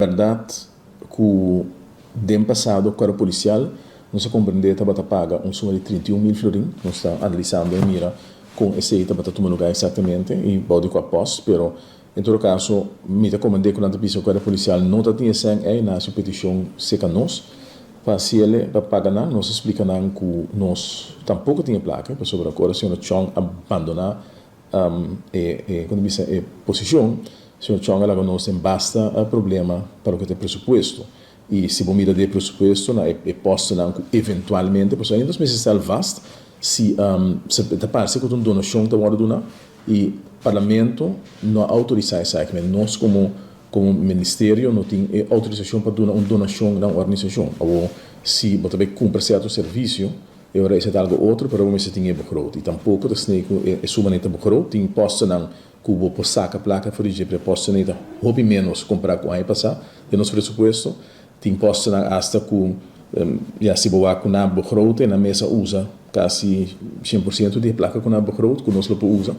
verdade que o ano passado, o corpo policial, não se compreende que está paga suma de 31 mil florins, não está analisando e mira com esse aí está tomando lugar exatamente e pode com a pós, pero em todo caso, me comandei com a pista o corpo policial não está tinha sem aí na sua petição seca nós, para se ele para pagar não, nós explica não que nós tampouco tinha placa, para sobre agora se o Tjon abandonar quando diz posição, se o Tjon ela não tem basta problema para o que tem presupuesto. E se você mira de presupuesto, é posto eventualmente, porque ainda se está vasto, se parece que uma donação está hora de e o parlamento não autoriza isso, nós como ministério não tem autorização para dar uma donação na organização. Ou se você cumpre certo serviço, agora isso é algo outro, para você tem begroot. E tampouco é sumaneta begroot, tem posto não que você saca a placa for exemplo, posto não hopi menos comprar com aí passar, de nosso presupuesto. Tem posto hasta que se você com a begroot na mesa usa quase 100% de placa com a begroot que nós usa.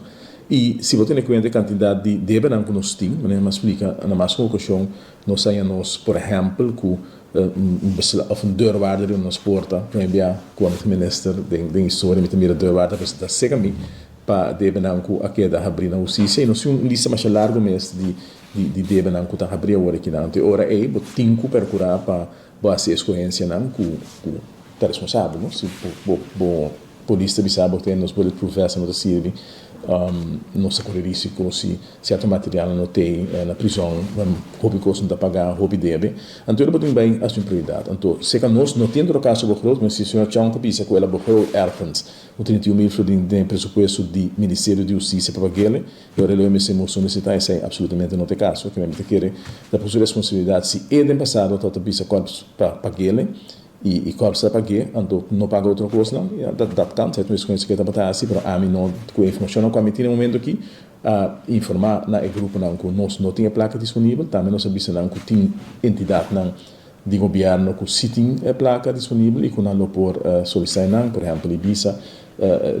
E se você tem em conta a quantidade de débito que nós temos, mas explica na mais ocasião, nós temos, por exemplo, que um deurwaarder in ons porta, quando o minister de história met meer deurwaarder para seca me para debenanku aqui da abrir na justiça e nós um lista mais largo mês de debenanku tá abrir agora aqui na ora é botinco percurar para base escolhência não que tá responsável não se polícia bisaba que nos bulletproof vest não serve não se corre risco se certo material não tem na prisão hobby custo não pagar hobby deve então ele botou bem a sua prioridade então se que nós não tendo o caso bocrot mas se o senhor Tjon capisa com ela bocrot erfens o 31 mil florins de presupuesto do Ministério di Husticia para pagar eu reloi me se moção necessitar isso absolutamente não tem caso que me querer da sua responsabilidade se é de passado tá capisa corpos para pagar e corpos para pagar então não paga outra coisa não da canto é tudo isso que está para assim para a mim não com informação não cometi no momento aqui informar na grupo não que nós não tinha placa disponível também nós sabemos não que tem entidade não de governo que se tem placa disponível e que não por solicitar não por exemplo Ibiza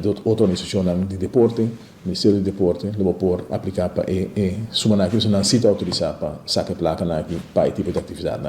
outra organização de deporte Ministério de Deporte lo por aplicar para sumar que não se autorizar para sacar placa para esse tipo de atividade